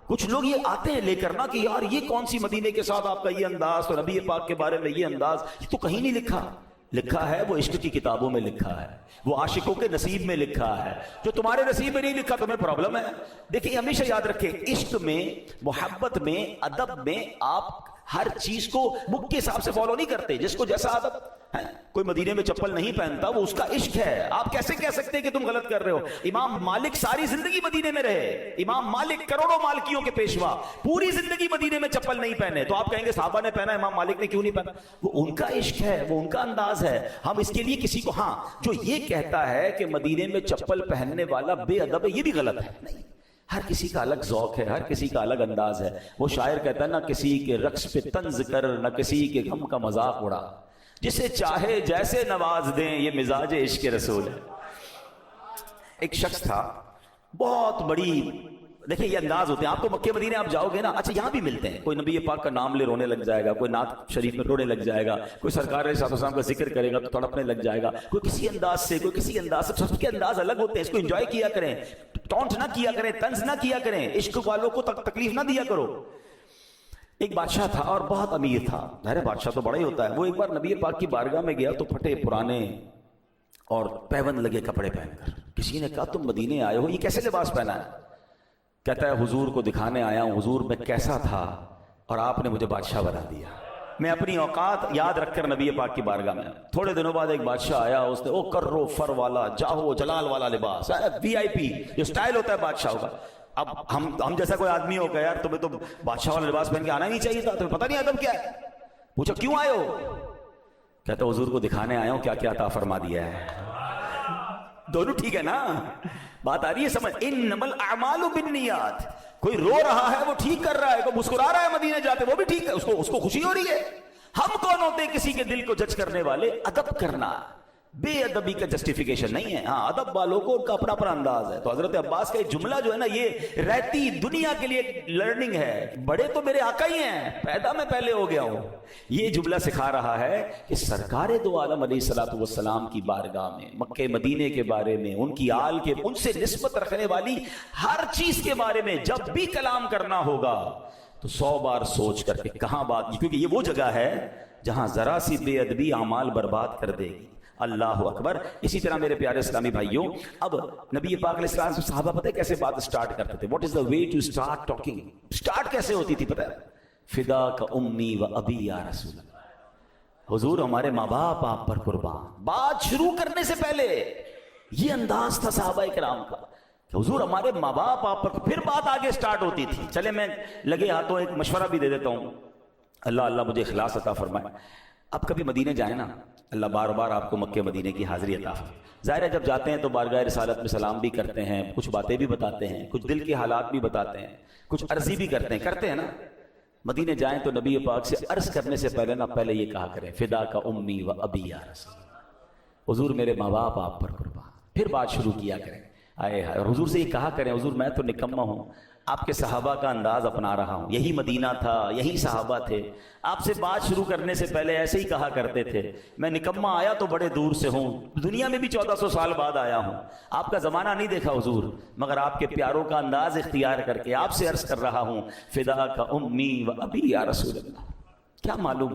کچھ لوگ یہ آتے ہیں لے کر نا کہ یار یہ کون سی مدینے کے ساتھ آپ کا یہ انداز، تو نبی پاک کے بارے میں یہ انداز، یہ تو کہیں نہیں لکھا۔ لکھا ہے وہ عشق کی کتابوں میں لکھا ہے، وہ عاشقوں کے نصیب میں لکھا ہے، جو تمہارے نصیب میں نہیں لکھا تمہیں پرابلم ہے۔ دیکھیں ہمیشہ یاد رکھیں، عشق میں، محبت میں، ادب میں آپ ہر چیز کو بک کے حساب سے فالو نہیں کرتے، جس کو جیسا عادت ہے۔ کوئی مدینے میں چپل نہیں پہنتا، وہ اس کا عشق ہے، آپ کیسے کہہ سکتے ہیں کہ تم غلط کر رہے ہو؟ امام مالک ساری زندگی مدینے میں رہے، امام مالک کروڑوں مالکیوں کے پیشوا، پوری زندگی مدینے میں چپل نہیں پہنے، تو آپ کہیں گے صحابہ نے پہنا، امام مالک نے کیوں نہیں پہنا؟ وہ ان کا عشق ہے، وہ ان کا انداز ہے۔ ہم اس کے لیے کسی کو، ہاں جو یہ کہتا ہے کہ مدینے میں چپل پہننے والا بے ادب ہے، یہ بھی غلط ہے۔ نہیں، ہر کسی کا الگ ذوق ہے، ہر کسی کا الگ انداز ہے۔ وہ شاعر کہتا ہے نہ کسی کے رقص پہ طنز کر، نہ کسی کے غم کا مذاق اڑا، جسے چاہے جیسے نواز دیں، یہ مزاج عشق رسول ہے۔ ایک شخص تھا بہت بڑی، دیکھیں یہ انداز ہوتے ہیں، آپ کو مکے مدینے آپ جاؤ گے نا، اچھا یہاں بھی ملتے ہیں، کوئی نبی پاک کا نام لے رونے لگ جائے گا، کوئی نعت شریف میں رونے لگ جائے گا، کوئی سرکار علیہ السلام کا ذکر کرے گا تو تڑپنے لگ جائے گا، کوئی کسی انداز سے، کوئی کسی انداز سے، سب کے انداز الگ ہوتے ہیں، اس کو انجوائے کیا کریں، ٹونٹ نہ کیا کریں، طنز نہ کیا کریں، عشق والوں کو تکلیف نہ دیا کرو۔ ایک بادشاہ تھا اور بہت امیر تھا، ظاہر بادشاہ تو بڑا ہی ہوتا ہے، وہ ایک بار نبی پاک کی بارگاہ میں گیا تو پھٹے پرانے اور پیوند لگے کپڑے پہن کر، کسی نے کہا تم مدینے آئے ہو، یہ کیسے لباس پہنا ہے؟ کہتا ہے حضور کو دکھانے آیا ہوں، حضور میں کیسا تھا اور آپ نے مجھے بادشاہ بنا دیا۔ میں اپنی اوقات یاد رکھ کر نبی پاک کی بارگاہ میں، تھوڑے دنوں بعد ایک بادشاہ آیا، اس نے او کرو فر والا جاہو جلال والا لباس، وی آئی پی جو سٹائل ہوتا ہے بادشاہوں کا۔ اب ہم جیسا کوئی آدمی ہو گیا، یار تمہیں تو بادشاہ والا لباس پہن کے آنا ہی نہیں چاہیے تھا، تمہیں پتہ نہیں ادب کیا ہے؟ پوچھو کیوں آئے ہو؟ کہتا حضور کو دکھانے آیا ہوں کیا کیا عطا فرما دیا ہے۔ دونوں ٹھیک ہے نا؟ بات آ رہی ہے سمجھ؟ انما الاعمال بالنیات، کوئی رو رہا ہے وہ ٹھیک کر رہا ہے، کوئی مسکرا رہا ہے مدینے جاتے وہ بھی ٹھیک ہے، اس کو خوشی ہو رہی ہے۔ ہم کون ہوتے ہیں کسی کے دل کو جج کرنے والے؟ ادب کرنا بے ادبی کا جسٹیفیکیشن نہیں ہے، ہاں ادب والوں کو ان کا اپنا اپنا انداز ہے۔ تو حضرت عباس کا ایک جملہ جو ہے نا، یہ رہتی دنیا کے لیے لرننگ ہے، بڑے تو میرے آقا ہی ہیں، پیدا میں پہلے ہو گیا ہوں۔ یہ جملہ سکھا رہا ہے کہ سرکار دو عالم علیہ الصلوۃ والسلام کی بارگاہ میں، مکہ مدینے کے بارے میں، ان کی آل کے، ان سے نسبت رکھنے والی ہر چیز کے بارے میں جب بھی کلام کرنا ہوگا تو 100 بار سوچ کر کے کہاں بات، کیونکہ یہ وہ جگہ ہے جہاں ذرا سی بے ادبی اعمال برباد کر دے گی۔ اللہ اکبر۔ اسی طرح میرے پیارے اسلامی بھائیوں، اب نبی پاک علیہ السلام سے صحابہ پتہ ہے کیسے بات سٹارٹ کرتے تھے؟ What is the way to start talking? Start کیسے ہوتی تھی پتہ ہے؟ فدا کا امی و ابی یا رسول اللہ، حضور ہمارے ماں باپ آپ پر قربان۔ بات شروع کرنے سے پہلے یہ انداز تھا صحابہ کرام کا کہ حضور ہمارے ماں باپ آپ پر، پھر بات آگے سٹارٹ ہوتی تھی۔ چلے میں لگے ہاتھوں ایک مشورہ بھی دے دیتا ہوں، اللہ مجھے اخلاص عطا فرمائے۔ اب کبھی مدینے جائیں نا، اللہ بار بار آپ کو مکہ مدینے کی حاضری عطا فرمائے۔ ظاہر ہے جب جاتے ہیں تو بارگاہ رسالت میں سلام بھی کرتے ہیں، کچھ باتیں بھی بتاتے ہیں، کچھ دل کے حالات بھی بتاتے ہیں، کچھ عرضی بھی کرتے ہیں نا۔ مدینے جائیں تو نبی پاک سے عرض کرنے سے پہلے نا، پہلے یہ کہا کریں فدا کا امی و ابی یا رسول اللہ، حضور میرے ماں باپ آپ پر قربان۔ پھر بات شروع کیا کریں، آئے اور حضور سے یہ کہا کریں حضور میں تو نکما ہوں، آپ کے صحابہ کا انداز اپنا رہا ہوں، یہی مدینہ تھا، یہی صحابہ تھے، آپ سے بات شروع کرنے سے پہلے ایسے ہی کہا کرتے تھے، میں نکما آیا تو بڑے دور سے ہوں، دنیا میں بھی 1400 سال بعد آیا ہوں، آپ کا زمانہ نہیں دیکھا حضور، مگر آپ کے پیاروں کا انداز اختیار کر کے آپ سے عرض کر رہا ہوں فدا کا امی و ابی یا رسول اللہ۔ کیا معلوم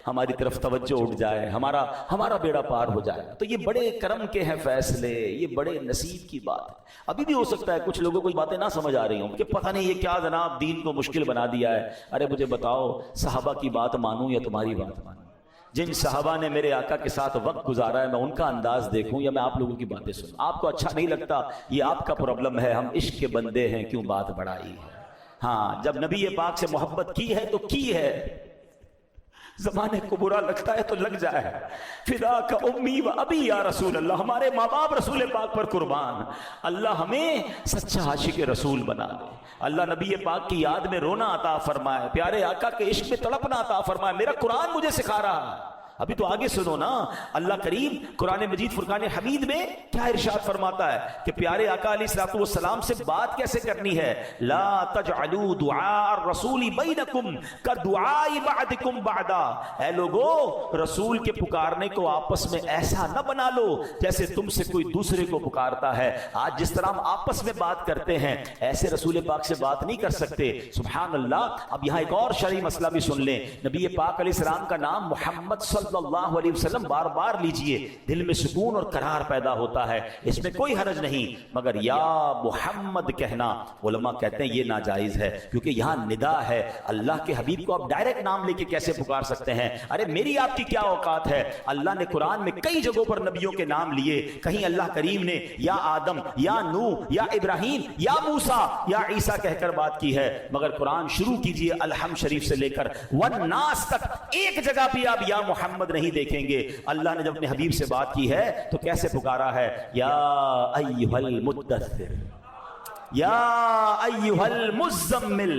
ہماری طرف توجہ اٹھ جائے، ہمارا بیڑا پار ہو جائے۔ تو یہ بڑے کرم کے ہیں فیصلے، یہ بڑے نصیب کی بات ہے۔ ابھی بھی ہو سکتا ہے کچھ لوگوں کو یہ باتیں نہ سمجھ آ رہی ہوں کہ پتہ نہیں یہ کیا جناب دین کو مشکل بنا دیا ہے۔ ارے مجھے بتاؤ صحابہ کی بات مانوں یا تمہاری بات مانوں؟ جن صحابہ نے میرے آقا کے ساتھ وقت گزارا ہے، میں ان کا انداز دیکھوں یا میں آپ لوگوں کی باتیں سنوں؟ آپ کو اچھا نہیں لگتا، یہ آپ کا پرابلم ہے، ہم عشق کے بندے ہیں، کیوں بات بڑھائی ہے؟ ہاں جب نبی پاک سے محبت کی ہے تو کی ہے، زمانے کو برا لگتا ہے تو لگ جائے۔ فدا کا امی و ابی یا رسول اللہ، ہمارے ماں باپ رسول پاک پر قربان۔ اللہ ہمیں سچا عاشق رسول بنا دے، اللہ نبی پاک کی یاد میں رونا عطا فرمائے، پیارے آقا کے عشق میں تڑپنا عطا فرمائے۔ میرا قرآن مجھے سکھا رہا ہے، ابھی تو آگے سنو نا، اللہ کریم قرآن مجید فرقان حمید میں کیا ارشاد فرماتا ہے کہ پیارے آقا علیہ الصلوۃ والسلام سے بات کیسے کرنی ہے؟ لا تجعلوا دعاء الرسول بینکم کدعاء بعضکم بعضا، اے لوگو رسول کے پکارنے کو آپس میں ایسا نہ بنا لو جیسے تم سے کوئی دوسرے کو پکارتا ہے۔ آج جس طرح ہم آپس میں بات کرتے ہیں ایسے رسول پاک سے بات نہیں کر سکتے۔ سبحان اللہ۔ اب یہاں ایک اور شرعی مسئلہ بھی سن لیں، نبی پاک علیہ السلام کا نام محمد صلی اللہ علیہ وسلم بار بار لیجئے، دل میں سکون اور قرار پیدا ہوتا ہے، اس میں کوئی حرج نہیں، مگر یا محمد کہنا علماء کہتے ہیں یہ ناجائز ہے، کیونکہ یہاں ندا ہے، اللہ کے حبیب کو آپ ڈائریکٹ نام لے کے کیسے پکار سکتے ہیں؟ ارے میری آپ کی کیا اوقات ہے؟ اللہ نے قرآن میں کئی جگہوں پر نبیوں کے نام لیے، کہیں اللہ کریم نے یا آدم یا نوح یا ابراہیم یا موسیٰ یا عیسیٰ کہہ کر بات کی ہے، مگر قرآن شروع کیجئے الحمد شریف سے لے کر والناس تک ایک جگہ بھی آپ یا محمد نہیں دیکھیں گے۔ اللہ نے جب اپنے حبیب سے بات کی ہے تو کیسے پکارا ہے؟ یا ایھا المدثر، یا ایھا المزمل،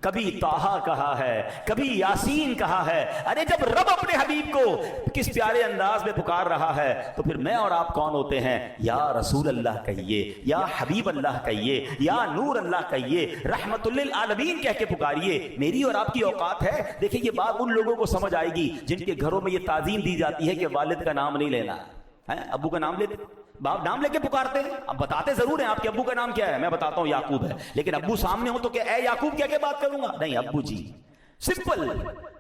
کبھی طٰہٰ کہا ہے, کبھی یاسین کہا ہے. ارے جب رب اپنے حبیب کو کس پیارے انداز میں پکار رہا ہے تو پھر میں اور آپ کون ہوتے ہیں؟ یا رسول اللہ کہیے, یا حبیب اللہ کہیے, یا نور اللہ کہیے, رحمت للعالمین کہہ کے پکاریے. میری اور آپ کی اوقات ہے. دیکھیں یہ بات ان لوگوں کو سمجھ آئے گی جن کے گھروں میں یہ تعظیم دی جاتی ہے کہ والد کا نام نہیں لینا ہے, ابو کا نام لیتے, باپ نام لے کے پکارتے ہیں. اب بتاتے ضرور ہیں آپ کے ابو کا نام کیا ہے, میں بتاتا ہوں یعقوب ہے, لیکن ابو سامنے ہو تو کہ اے یعقوب کہہ کے بات کروں گا؟ نہیں, ابو جی, سمپل.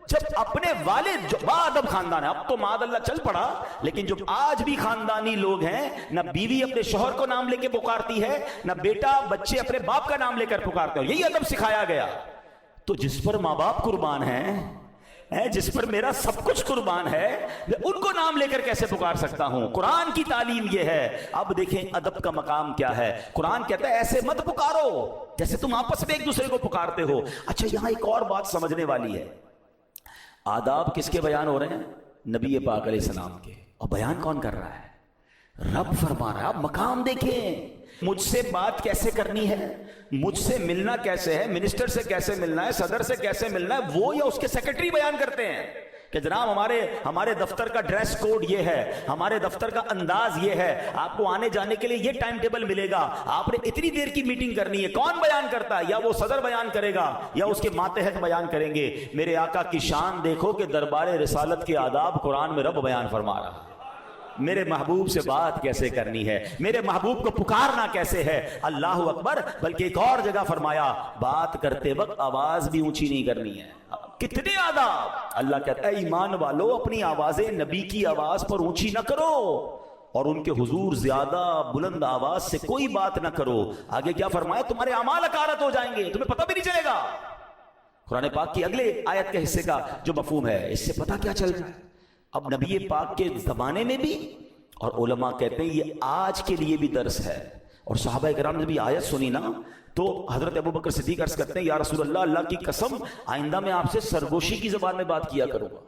جب اپنے والد جو باادب خاندان ہے, اب تو معاذ اللہ چل پڑا, لیکن جو آج بھی خاندانی لوگ ہیں, نہ بیوی اپنے شوہر کو نام لے کے پکارتی ہے, نہ بیٹا بچے اپنے باپ کا نام لے کر پکارتے ہیں. یہی ادب سکھایا گیا. تو جس پر ماں باپ قربان ہیں, جس پر میرا سب کچھ قربان ہے, میں ان کو نام لے کر کیسے پکار سکتا ہوں؟ قرآن کی تعلیم یہ ہے. اب دیکھیں ادب کا مقام کیا ہے. قرآن کہتا ہے ایسے مت پکارو جیسے تم آپس میں ایک دوسرے کو پکارتے ہو. اچھا یہاں ایک اور بات سمجھنے والی ہے. آداب کس کے بیان ہو رہے ہیں؟ نبی پاک علیہ السلام کے. اور بیان کون کر رہا ہے؟ رب فرما رہا ہے. اب مقام دیکھیں, مجھ سے بات کیسے کرنی ہے, مجھ سے ملنا کیسے ہے, منسٹر سے کیسے ملنا ہے, صدر سے کیسے ملنا ہے, وہ یا اس کے سیکرٹری بیان کرتے ہیں کہ جناب ہمارے دفتر کا ڈریس کوڈ یہ ہے, ہمارے دفتر کا انداز یہ ہے, آپ کو آنے جانے کے لیے یہ ٹائم ٹیبل ملے گا, آپ نے اتنی دیر کی میٹنگ کرنی ہے. کون بیان کرتا ہے؟ یا وہ صدر بیان کرے گا یا اس کے ماتحت بیان کریں گے. میرے آقا کی شان دیکھو کہ دربار رسالت کے آداب قرآن میں رب بیان فرما رہا ہے. میرے محبوب سے بات کیسے کرنی ہے, میرے محبوب کو پکارنا کیسے ہے. اللہ اکبر. بلکہ ایک اور جگہ فرمایا بات کرتے وقت آواز بھی اونچی نہیں کرنی ہے. کتنے آداب. اللہ کہتا ہے ایمان والو اپنی آوازیں نبی کی آواز پر اونچی نہ کرو اور ان کے حضور زیادہ بلند آواز سے کوئی بات نہ کرو. آگے کیا فرمایا؟ تمہارے اعمال اکارت ہو جائیں گے, تمہیں پتہ بھی نہیں چلے گا. قرآن پاک کی اگلے آیت کے حصے کا جو مفہوم ہے, اس سے پتہ کیا چل رہا ہے؟ اب نبی پاک کے زمانے میں بھی, اور علماء کہتے ہیں یہ آج کے لیے بھی درس ہے. اور صحابہ کرام نے بھی آیت سنی نا تو حضرت ابوبکر صدیق عرض کرتے ہیں یا رسول اللہ, اللہ کی قسم آئندہ میں آپ سے سرگوشی کی زبان میں بات کیا کروں گا.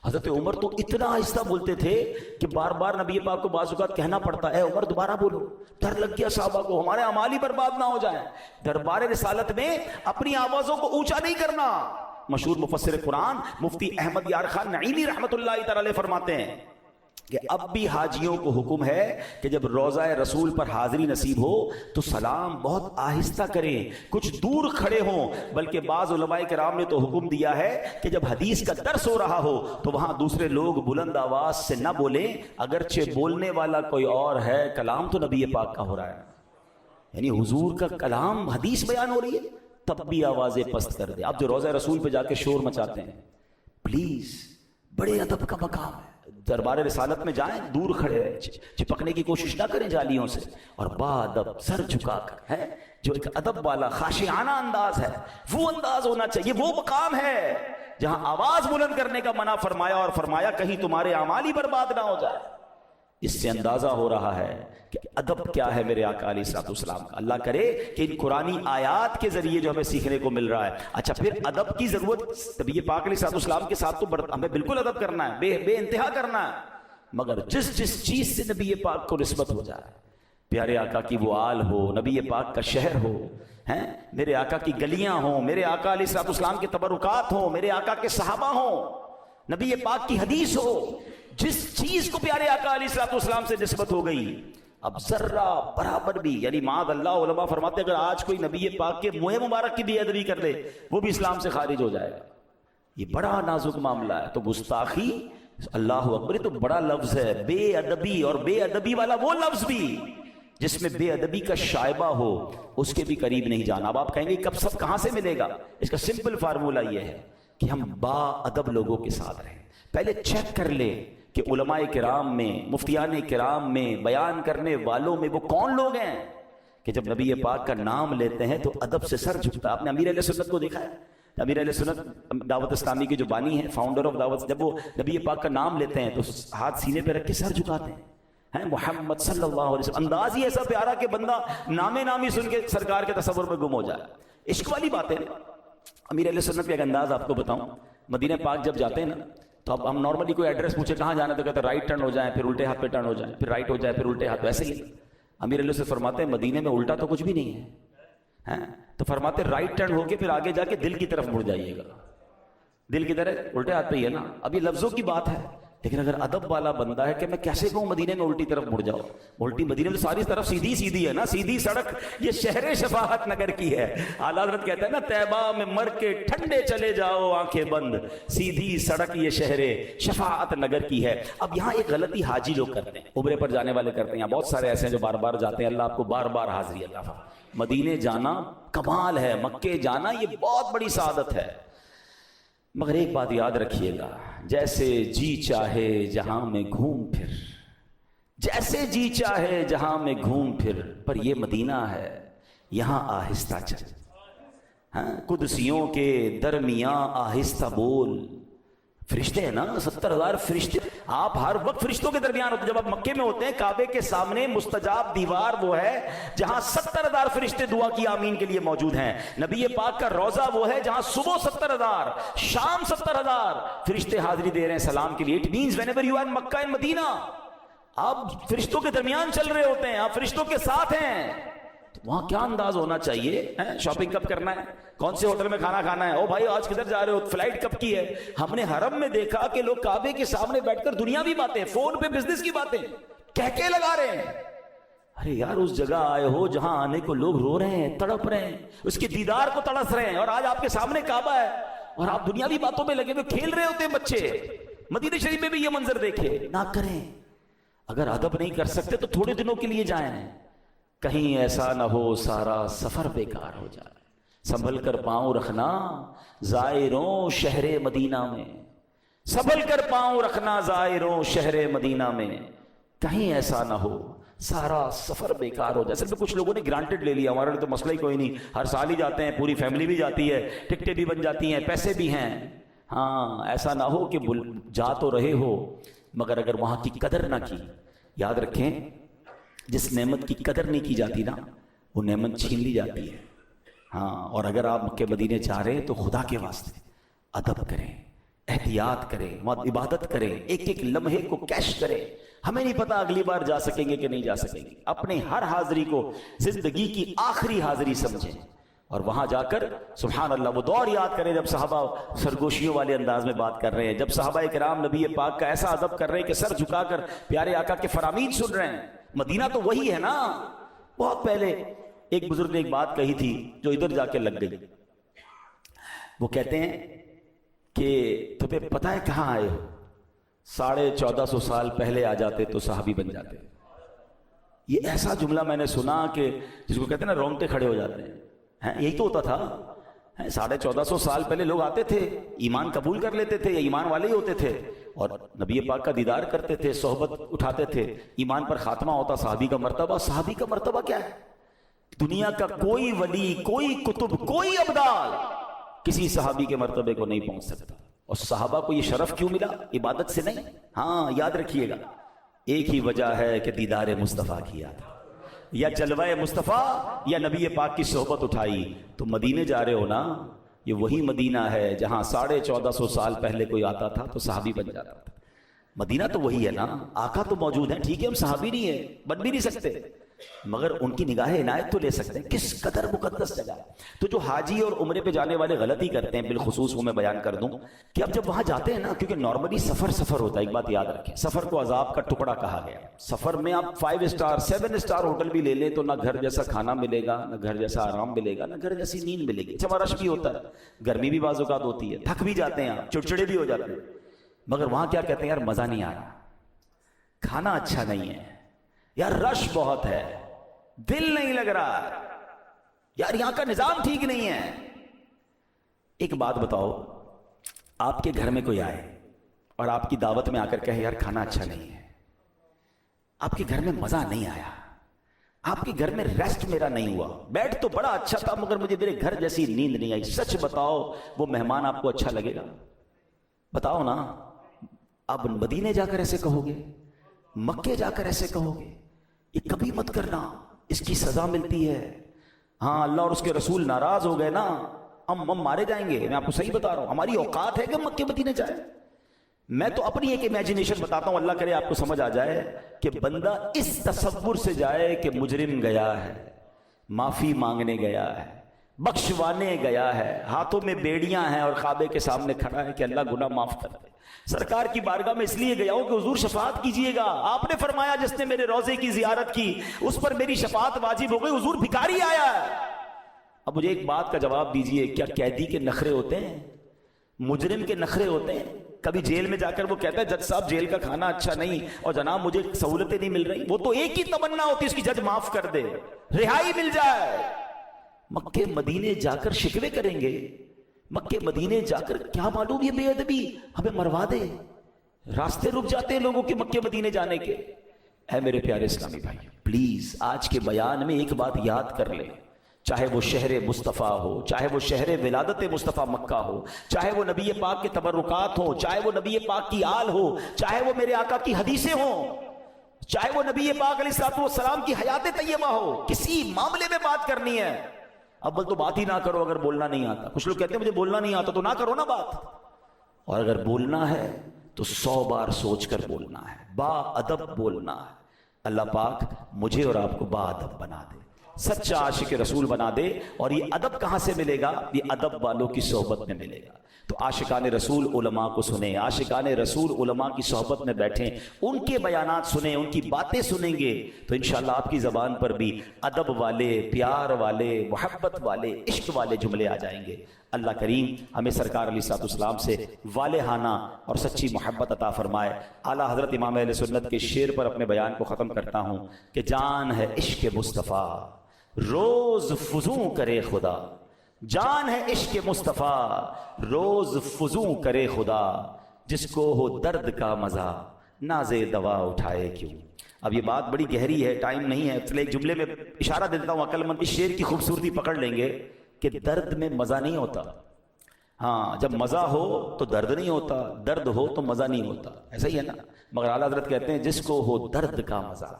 حضرت عمر تو اتنا آہستہ بولتے تھے کہ بار بار نبی پاک کو بعض اوقات کہنا پڑتا ہے عمر دوبارہ بولو. ڈر لگ گیا صحابہ کو ہمارے اعمال ہی برباد نہ ہو جائیں. دربار رسالت میں اپنی آوازوں کو اونچا نہیں کرنا. مشہور مفسر قرآن مفتی احمد یار خان نعیمی رحمت اللہ تعالی فرماتے ہیں کہ اب بھی حاجیوں کو حکم ہے کہ جب روضہ رسول پر حاضری نصیب ہو تو سلام بہت آہستہ کریں, کچھ دور کھڑے ہوں. بلکہ بعض علماء کرام نے تو حکم دیا ہے کہ جب حدیث کا درس ہو رہا ہو تو وہاں دوسرے لوگ بلند آواز سے نہ بولیں, اگرچہ بولنے والا کوئی اور ہے, کلام تو نبی پاک کا ہو رہا ہے. یعنی حضور کا کلام, حدیث بیان ہو رہی ہے, تب بھی آوازیں پست کر دیں. آپ جو روضہ رسول پہ جا کے شور مچاتے ہیں, پلیز بڑے ادب کا مقام ہے. دربار رسالت میں جائیں, دور کھڑے رہیں, چپکنے کی کوشش نہ کریں جالیوں سے, اور بادب سر جھکا کر ہے جو ایک ادب والا خاشعانہ انداز ہے, وہ انداز ہونا چاہیے. وہ مقام ہے جہاں آواز بلند کرنے کا منع فرمایا, اور فرمایا کہیں تمہارے اعمال ہی برباد نہ ہو جائے. اس سے اندازہ ہو رہا ہے کہ ادب کیا ہے میرے آقا علیہ الصلوۃ والسلام کا. اللہ کرے کہ ان قرآنی آیات کے ذریعے جو ہمیں سیکھنے کو مل رہا ہے. اچھا پھر ادب کی ضرورت نبی پاک علیہ الصلوۃ والسلام کے ساتھ تو ہمیں بالکل ادب کرنا ہے, بے انتہا کرنا ہے, مگر جس چیز سے نبی پاک کو نسبت ہو جائے, پیارے آقا کی وہ آل ہو, نبی پاک کا شہر ہو, ہیں میرے آقا کی گلیاں ہوں, میرے آقا علیہ الصلوۃ والسلام کے تبرکات ہوں, میرے آقا کے صحابہ ہوں, نبی پاک کی حدیث ہو, جس چیز کو پیارے آقا علیہ الصلوۃ والسلام سے نسبت ہو گئی, اب ذرہ برابر بھی, یعنی معاذ اللہ, علماء فرماتے ہیں اگر آج کوئی نبی پاک کے منہ مبارک کی بھی ادبی کر لے وہ بھی اسلام سے خارج ہو جائے گا. یہ بڑا نازک معاملہ ہے. تو گستاخی, اللہ اکبر, تو بڑا لفظ ہے. بے ادبی, اور بے ادبی والا وہ لفظ بھی جس میں بے ادبی کا شائبہ ہو, اس کے بھی قریب نہیں جانا. اب آپ کہیں گے کب سب کہاں سے ملے گا؟ اس کا سمپل فارمولہ یہ ہے کہ ہم با ادب لوگوں کے ساتھ رہیں. پہلے چیک کر لیں کہ علماء کرام میں, مفتیان کرام میں, بیان کرنے والوں میں وہ کون لوگ ہیں کہ جب نبی پاک کا نام لیتے ہیں تو ادب سے سر جھکتا. آپ نے امیر علیہ سنت کو دیکھا ہے؟ امیر علیہ سنت دعوت اسلامی کے جو بانی ہیں, فاؤنڈر آف دعوت, جب وہ نبی پاک کا نام لیتے ہیں تو ہاتھ سینے پہ رکھ کے سر جھکاتے ہیں, محمد صلی اللہ علیہ وسلم. انداز ہی ایسا پیارا کہ بندہ نامی سن کے سرکار کے تصور میں گم ہو جائے. عشق والی بات ہے. امیر علیہ سنت کا ایک انداز آپ کو بتاؤں, مدینہ پاک جب جاتے ہیں نا تو اب ہم نارملی کوئی ایڈریس پوچھے کہاں جانا تو کہتے ہیں رائٹ ٹرن ہو جائیں, پھر الٹے ہاتھ پہ ٹرن ہو جائیں, پھر رائٹ ہو جائے, پھر الٹے ہاتھ. ویسے ہی امیر علیہ سے فرماتے ہیں مدینے میں الٹا تو کچھ بھی نہیں ہے, ہیں تو فرماتے رائٹ ٹرن ہو کے پھر آگے جا کے دل کی طرف مڑ جائیے گا. دل کی طرف الٹے ہاتھ پہ ہی ہے نا. اب یہ لفظوں کی بات ہے لیکن اگر ادب والا بندہ ہے کہ میں کیسے کہوں مدینے میں الٹی طرف مڑ جاؤ. الٹی مدینے میں ساری طرف سیدھی سیدھی ہے نا, سیدھی سڑک یہ شہر شفاعت نگر کی ہے. اعلیٰ حضرت کہتا ہے نا طیبہ میں مر کے ٹھنڈے چلے جاؤ آنکھیں بند, سیدھی سڑک یہ شہر شفاعت نگر کی ہے. اب یہاں ایک غلطی حاجی لوگ کرتے ہیں, عمرے پر جانے والے کرتے ہیں. یہاں بہت سارے ایسے ہیں جو بار بار جاتے ہیں, اللہ آپ کو بار بار حاضری عطا فرمائے. مدینے جانا کمال ہے, مکے جانا یہ بہت بڑی سعادت ہے. مگر ایک بات یاد رکھیے گا, جیسے جی چاہے جہاں میں گھوم پھر, جیسے جی چاہے جہاں میں گھوم پھر, پر یہ مدینہ ہے یہاں آہستہ چل. ہاں قدسیوں کے درمیان آہستہ بول. فرشتے ہیں نا 70,000 فرشتے, آپ ہر وقت فرشتوں کے درمیان ہوتے ہیں. جب آپ مکے میں ہوتے ہیں کعبے کے سامنے مستجاب دیوار وہ ہے جہاں 70,000 فرشتے دعا کی آمین کے لیے موجود ہیں. نبی پاک کا روضہ وہ ہے جہاں صبح 70,000 شام 70,000 فرشتے حاضری دے رہے ہیں سلام کے لیے. It means whenever you are in Mecca and Medina, آپ فرشتوں کے درمیان چل رہے ہوتے ہیں, آپ فرشتوں کے ساتھ ہیں. تو وہاں کیا انداز ہونا چاہیے, شاپنگ کب کرنا ہے, کون سے ہوٹل میں کھانا کھانا ہے, او بھائی آج کدھر جا رہے ہو, فلائٹ کب کی ہے. ہم نے حرم میں دیکھا کہ لوگ کعبے کے سامنے بیٹھ کر دنیاوی باتیں, فون پہ بزنس کی باتیں کہہ لگا رہے ہیں. ارے یار اس جگہ آئے ہو جہاں آنے کو لوگ رو رہے ہیں, تڑپ رہے ہیں, اس کے دیدار کو تڑس رہے ہیں, اور آج آپ کے سامنے کعبہ ہے اور آپ دنیاوی باتوں میں لگے ہوئے کھیل رہے ہوتے ہیں بچے. مدینہ شریف میں بھی یہ منظر دیکھے نہ کریں. اگر ادب نہیں کر سکتے تو تھوڑے دنوں کے لیے جائیں, کہیں ایسا نہ ہو سارا سفر بیکار ہو جائے. سنبھل کر پاؤں رکھنا زائروں شہر مدینہ میں, سنبھل کر پاؤں رکھنا زائروں شہر مدینہ میں, کہیں ایسا نہ ہو سارا سفر بیکار ہو جائے. اصل میں کچھ لوگوں نے گرانٹڈ لے لیا, ہمارے لیے تو مسئلہ ہی کوئی نہیں, ہر سال ہی جاتے ہیں, پوری فیملی بھی جاتی ہے, ٹکٹیں بھی بن جاتی ہیں, پیسے بھی ہیں. ہاں ایسا نہ ہو کہ جا تو رہے ہو مگر اگر وہاں کی قدر نہ کی. یاد رکھیں جس نعمت کی قدر نہیں کی جاتی نا وہ نعمت چھین لی جاتی ہے. ہاں اور اگر آپ مکے مدینے چاہ رہے ہیں تو خدا کے واسطے ادب کریں, احتیاط کریں, عبادت کریں, ایک ایک لمحے کو کیش کریں. ہمیں نہیں پتا اگلی بار جا سکیں گے کہ نہیں جا سکیں گے. اپنے ہر حاضری کو زندگی کی آخری حاضری سمجھیں اور وہاں جا کر سبحان اللہ وہ دور یاد کریں جب صحابہ سرگوشیوں والے انداز میں بات کر رہے ہیں, جب صحابہ کرام نبی پاک کا ایسا ادب کر رہے ہیں کہ سر جھکا کر پیارے آقا کے فرامین سن رہے ہیں. مدینہ تو وہی ہے نا. بہت پہلے ایک بزرگ نے ایک بات کہی تھی جو ادھر جا کے لگ گئی. وہ کہتے ہیں کہ تمہیں پتہ ہے کہاں آئے ہو, 1450 سال پہلے آ جاتے تو صحابی بن جاتے. یہ ایسا جملہ میں نے سنا کہ جس کو کہتے ہیں نا رونگٹے کھڑے ہو جاتے ہیں. یہی تو ہوتا تھا. 1450 سال پہلے لوگ آتے تھے, ایمان قبول کر لیتے تھے, یا ایمان والے ہی ہوتے تھے, اور نبی پاک کا دیدار کرتے تھے, صحبت اٹھاتے تھے, ایمان پر خاتمہ ہوتا. صحابی کا مرتبہ, صحابی کا مرتبہ کیا ہے؟ دنیا کا کوئی ولی, کوئی کتب, کوئی ابدال کسی صحابی کے مرتبے کو نہیں پہنچ سکتا. اور صحابہ کو یہ شرف کیوں ملا؟ عبادت سے نہیں. ہاں یاد رکھیے گا ایک ہی وجہ ہے کہ دیدار مصطفیٰ کیا تھا, یا جلوہ مصطفیٰ یا نبی پاک کی صحبت اٹھائی. تو مدینے جا رہے ہو نا, یہ وہی مدینہ ہے جہاں 1450 سال پہلے کوئی آتا تھا تو صحابی بن جاتا تھا. مدینہ تو وہی ہے نا, آقا تو موجود ہیں, ٹھیک ہے ہم صحابی نہیں ہیں, بن بھی نہیں سکتے, مگر ان کی نگاہ عنایت تو لے سکتے ہیں. کس قدر مقدس جگہ ہے. تو جو حاجی اور عمرے پہ جانے والے غلطی کرتے ہیں بالخصوص وہ میں بیان کر دوں کہ اب جب وہاں جاتے ہیں نا, کیونکہ نارملی سفر ہوتا ہے, ایک بات یاد رکھیں, سفر کو عذاب کا ٹکڑا کہا گیا. سفر میں آپ 5 اسٹار 7 اسٹار ہوٹل بھی لے لیں تو نہ گھر جیسا کھانا ملے گا, نہ گھر جیسا آرام ملے گا, نہ گھر جیسی نیند ملے گی. اچھا رش بھی ہوتا ہے, گرمی بھی بعض اوقات ہوتی ہے, تھک بھی جاتے ہیں آپ, چڑچڑے بھی ہو جاتے ہیں, مگر وہاں کیا کہتے ہیں یار مزہ نہیں آ رہا, کھانا اچھا نہیں ہے, یار رش بہت ہے, دل نہیں لگ رہا, یار یہاں کا نظام ٹھیک نہیں ہے. ایک بات بتاؤ, آپ کے گھر میں کوئی آئے اور آپ کی دعوت میں آ کر کہے یار کھانا اچھا نہیں ہے, آپ کے گھر میں مزہ نہیں آیا, آپ کے گھر میں ریسٹ میرا نہیں ہوا, بیڈ تو بڑا اچھا تھا مگر مجھے میرے گھر جیسی نیند نہیں آئی, سچ بتاؤ وہ مہمان آپ کو اچھا لگے گا؟ بتاؤ نا. اب مدینے جا کر ایسے کہو گے, مکے جا کر ایسے کہو گے, یہ کبھی مت کرنا, اس کی سزا ملتی ہے. ہاں اللہ اور اس کے رسول ناراض ہو گئے نا, ہم مارے جائیں گے. میں آپ کو صحیح بتا رہا ہوں, ہماری اوقات ہے کہ مکے مدینے جائیں. میں تو اپنی ایک امیجنیشن بتاتا ہوں, اللہ کرے آپ کو سمجھ آ جائے کہ بندہ اس تصور سے جائے کہ مجرم گیا ہے, معافی مانگنے گیا ہے، بخشوانے گیا ہے، ہاتھوں میں بیڑیاں ہیں اور کعبے کے سامنے کھڑا ہے کہ اللہ گناہ معاف کر دے۔ سرکار کی بارگاہ میں اس لیے گیا ہوں کہ حضور شفاعت کیجئے گا۔ آپ نے فرمایا جس نے میرے روضے کی زیارت کی اس پر میری شفاعت واجب ہو گئی۔ حضور بھکاری آیا ہے۔ اب مجھے ایک بات کا جواب دیجئے، کیا قیدی کے نخرے ہوتے ہیں؟ مجرم کے نخرے ہوتے ہیں؟ کبھی جیل میں جا کر وہ کہتا ہے جج صاحب جیل کا کھانا اچھا نہیں اور جناب مجھے سہولتیں نہیں مل رہی؟ وہ تو ایک ہی تمنا ہوتی ہے اس کی جج معاف کر دے، رہائی مل جائے۔ مکے مدینے جا کر شکوے کریں گے، مکے مدینے جا کر کیا معلوم یہ بے ادبی ہمیں مروا دے۔ راستے رک جاتے ہیں لوگوں کے مکے مدینے جانے کے۔ اے میرے پیارے اسلامی بھائی، پلیز آج کے بیان میں ایک بات یاد کر لیں، چاہے وہ شہر مصطفیٰ ہو، چاہے وہ شہر ولادت مصطفیٰ مکہ ہو، چاہے وہ نبی پاک کے تبرکات ہوں، چاہے وہ نبی پاک کی آل ہو، چاہے وہ میرے آقا کی حدیثیں ہوں، چاہے وہ نبی پاک علیہ الصلوۃ والسلام کی حیات طیبہ ہو، کسی معاملے میں بات کرنی ہے اول تو بات ہی نہ کرو اگر بولنا نہیں آتا۔ کچھ لوگ کہتے ہیں مجھے بولنا نہیں آتا، تو نہ کرو نا بات، اور اگر بولنا ہے تو 100 بار سوچ کر بولنا ہے، با ادب بولنا ہے۔ اللہ پاک مجھے اور آپ کو با ادب بنا دے، سچا عاشق رسول بنا دے۔ اور یہ ادب کہاں سے ملے گا؟ یہ ادب والوں کی صحبت میں ملے گا۔ تو عاشقان رسول علماء کو سنیں، عاشقان رسول علماء کی صحبت میں بیٹھیں، ان کے بیانات سنیں، ان کی باتیں سنیں گے تو انشاءاللہ آپ کی زبان پر بھی ادب والے، پیار والے، محبت والے، عشق والے جملے آ جائیں گے۔ اللہ کریم ہمیں سرکار علیہ الصلوۃ والسلام سے والہانہ اور سچی محبت عطا فرمائے۔ اعلیٰ حضرت امام اہل سنت کے شعر پر اپنے بیان کو ختم کرتا ہوں کہ جان ہے عشق مصطفیٰ روز فزوں کرے خدا، جان ہے عشق مصطفیٰ روز فزوں کرے خدا، جس کو ہو درد کا مزہ ناز دوا اٹھائے کیوں۔ اب یہ بات بڑی گہری ہے، ٹائم نہیں ہے، چلے ایک جملے میں اشارہ دے دیتا ہوں، عقل مند اس شعر کی خوبصورتی پکڑ لیں گے کہ درد میں مزہ نہیں ہوتا۔ ہاں جب مزہ ہو تو درد نہیں ہوتا، درد ہو تو مزہ نہیں ہوتا، ایسا ہی ہے نا۔ مگر اعلیٰ حضرت کہتے ہیں جس کو ہو درد کا مزہ،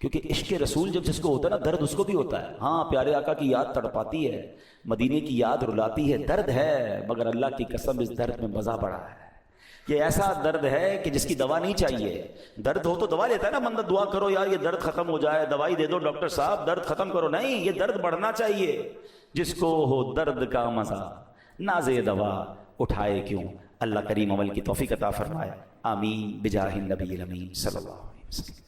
کیونکہ عشق رسول جب جس کو ہوتا ہے نا درد اس کو بھی ہوتا ہے۔ ہاں پیارے آقا کی یاد تڑپاتی ہے، مدینے کی یاد رلاتی ہے، درد ہے، مگر اللہ کی قسم اس درد میں مزہ بڑا ہے۔ یہ ایسا درد ہے کہ جس کی دوا نہیں چاہیے۔ درد ہو تو دوا لیتا ہے نا بندہ، دعا کرو یار یہ درد ختم ہو جائے، دوائی دے دو ڈاکٹر صاحب درد ختم کرو، نہیں، یہ درد بڑھنا چاہیے۔ جس کو ہو درد کا مزہ ناز دوا اٹھائے کیوں۔ اللہ کریم عمل کی توفیق عطا فرمائے، آمین بجاہ النبی الامین صلی اللہ علیہ وسلم۔